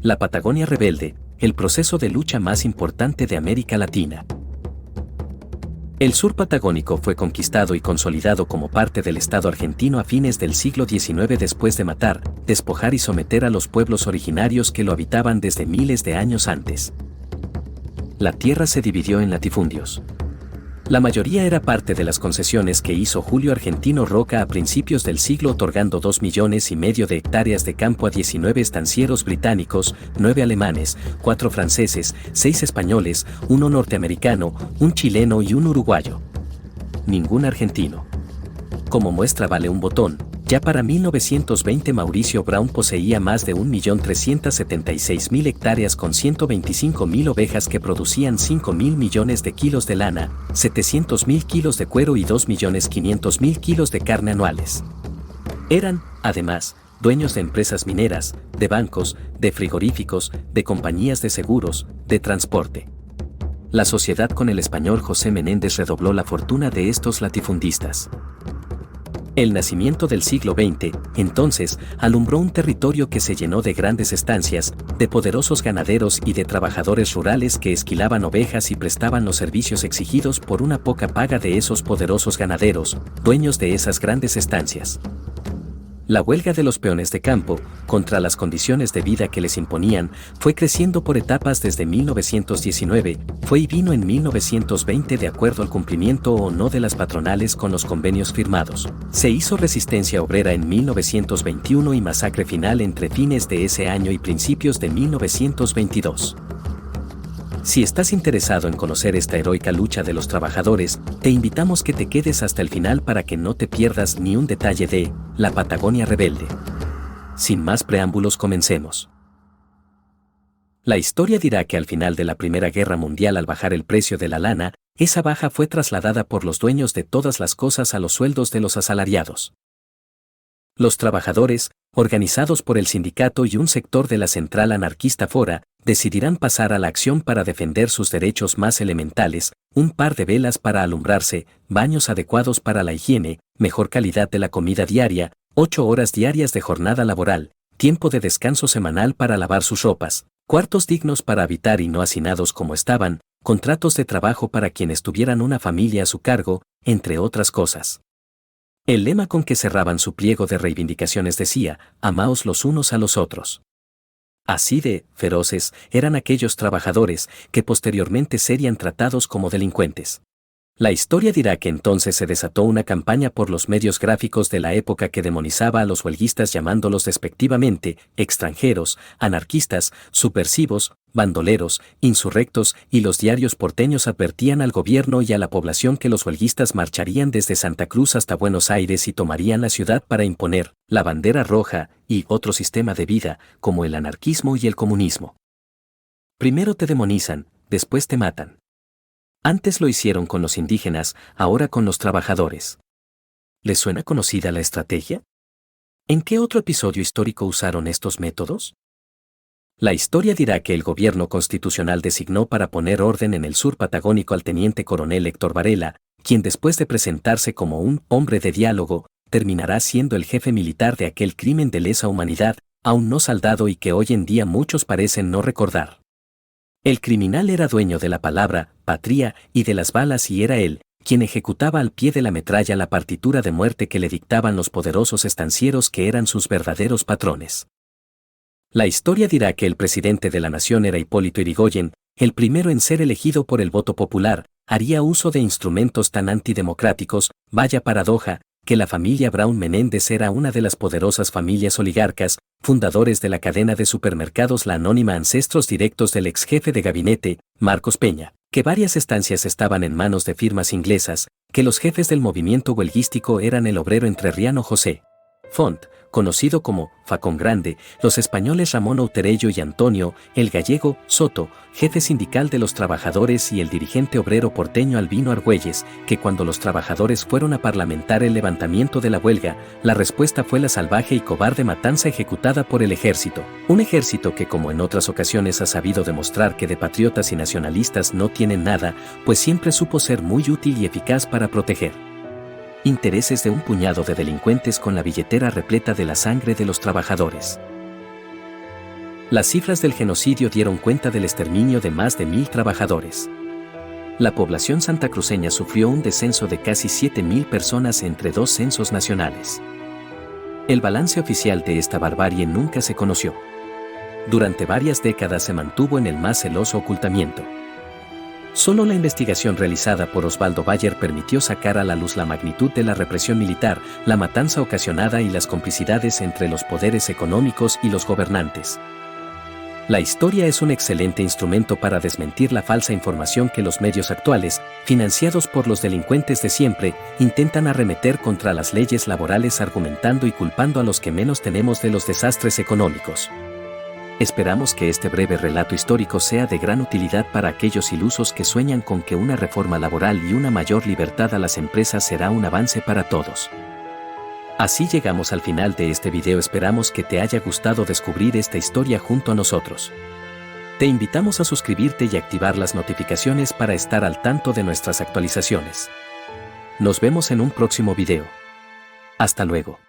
La Patagonia rebelde, el proceso de lucha más importante de América Latina. El sur patagónico fue conquistado y consolidado como parte del Estado argentino a fines del siglo XIX después de matar, despojar y someter a los pueblos originarios que lo habitaban desde miles de años antes. La tierra se dividió en latifundios. La mayoría era parte de las concesiones que hizo Julio Argentino Roca a principios del siglo, otorgando 2,5 millones de hectáreas de campo a 19 estancieros británicos, 9 alemanes, 4 franceses, 6 españoles, 1 norteamericano, 1 chileno y 1 uruguayo. Ningún argentino. Como muestra vale un botón, ya para 1920 Mauricio Brown poseía más de 1.376.000 hectáreas con 125.000 ovejas que producían 5.000 millones de kilos de lana, 700.000 kilos de cuero y 2.500.000 kilos de carne anuales. Eran, además, dueños de empresas mineras, de bancos, de frigoríficos, de compañías de seguros, de transporte. La sociedad con el español José Menéndez redobló la fortuna de estos latifundistas. El nacimiento del siglo XX, entonces, alumbró un territorio que se llenó de grandes estancias, de poderosos ganaderos y de trabajadores rurales que esquilaban ovejas y prestaban los servicios exigidos por una poca paga de esos poderosos ganaderos, dueños de esas grandes estancias. La huelga de los peones de campo, contra las condiciones de vida que les imponían, fue creciendo por etapas desde 1919, fue y vino en 1920 de acuerdo al cumplimiento o no de las patronales con los convenios firmados. Se hizo resistencia obrera en 1921 y masacre final entre fines de ese año y principios de 1922. Si estás interesado en conocer esta heroica lucha de los trabajadores, te invitamos que te quedes hasta el final para que no te pierdas ni un detalle de La Patagonia Rebelde. Sin más preámbulos, comencemos. La historia dirá que al final de la Primera Guerra Mundial, al bajar el precio de la lana, esa baja fue trasladada por los dueños de todas las cosas a los sueldos de los asalariados. Los trabajadores, organizados por el sindicato y un sector de la central anarquista Fora, decidirán pasar a la acción para defender sus derechos más elementales: un par de velas para alumbrarse, baños adecuados para la higiene, mejor calidad de la comida diaria, 8 horas diarias de jornada laboral, tiempo de descanso semanal para lavar sus ropas, cuartos dignos para habitar y no hacinados como estaban, contratos de trabajo para quienes tuvieran una familia a su cargo, entre otras cosas. El lema con que cerraban su pliego de reivindicaciones decía: amaos los unos a los otros. Así de feroces eran aquellos trabajadores que posteriormente serían tratados como delincuentes. La historia dirá que entonces se desató una campaña por los medios gráficos de la época que demonizaba a los huelguistas llamándolos despectivamente extranjeros, anarquistas, subversivos, bandoleros, insurrectos, y los diarios porteños advertían al gobierno y a la población que los huelguistas marcharían desde Santa Cruz hasta Buenos Aires y tomarían la ciudad para imponer la bandera roja y otro sistema de vida, como el anarquismo y el comunismo. Primero te demonizan, después te matan. Antes lo hicieron con los indígenas, ahora con los trabajadores. ¿Les suena conocida la estrategia? ¿En qué otro episodio histórico usaron estos métodos? La historia dirá que el gobierno constitucional designó para poner orden en el sur patagónico al teniente coronel Héctor Varela, quien después de presentarse como un hombre de diálogo, terminará siendo el jefe militar de aquel crimen de lesa humanidad, aún no saldado y que hoy en día muchos parecen no recordar. El criminal era dueño de la palabra, patria y de las balas, y era él quien ejecutaba al pie de la metralla la partitura de muerte que le dictaban los poderosos estancieros que eran sus verdaderos patrones. La historia dirá que el presidente de la nación era Hipólito Yrigoyen, el primero en ser elegido por el voto popular. Haría uso de instrumentos tan antidemocráticos, vaya paradoja, que la familia Brown Menéndez era una de las poderosas familias oligarcas, fundadores de la cadena de supermercados La Anónima, ancestros directos del ex jefe de gabinete, Marcos Peña, que varias estancias estaban en manos de firmas inglesas, que los jefes del movimiento huelguístico eran el obrero entrerriano José Font, conocido como Facón Grande, los españoles Ramón Outerello y Antonio, el gallego, Soto, jefe sindical de los trabajadores, y el dirigente obrero porteño Albino Argüelles, que cuando los trabajadores fueron a parlamentar el levantamiento de la huelga, la respuesta fue la salvaje y cobarde matanza ejecutada por el ejército, un ejército que, como en otras ocasiones, ha sabido demostrar que de patriotas y nacionalistas no tienen nada, pues siempre supo ser muy útil y eficaz para proteger intereses de un puñado de delincuentes con la billetera repleta de la sangre de los trabajadores. Las cifras del genocidio dieron cuenta del exterminio de más de 1.000 trabajadores. La población santacruceña sufrió un descenso de casi 7.000 personas entre dos censos nacionales. El balance oficial de esta barbarie nunca se conoció. Durante varias décadas se mantuvo en el más celoso ocultamiento. Solo la investigación realizada por Osvaldo Bayer permitió sacar a la luz la magnitud de la represión militar, la matanza ocasionada y las complicidades entre los poderes económicos y los gobernantes. La historia es un excelente instrumento para desmentir la falsa información que los medios actuales, financiados por los delincuentes de siempre, intentan arremeter contra las leyes laborales argumentando y culpando a los que menos tenemos de los desastres económicos. Esperamos que este breve relato histórico sea de gran utilidad para aquellos ilusos que sueñan con que una reforma laboral y una mayor libertad a las empresas será un avance para todos. Así llegamos al final de este video. Esperamos que te haya gustado descubrir esta historia junto a nosotros. Te invitamos a suscribirte y activar las notificaciones para estar al tanto de nuestras actualizaciones. Nos vemos en un próximo video. Hasta luego.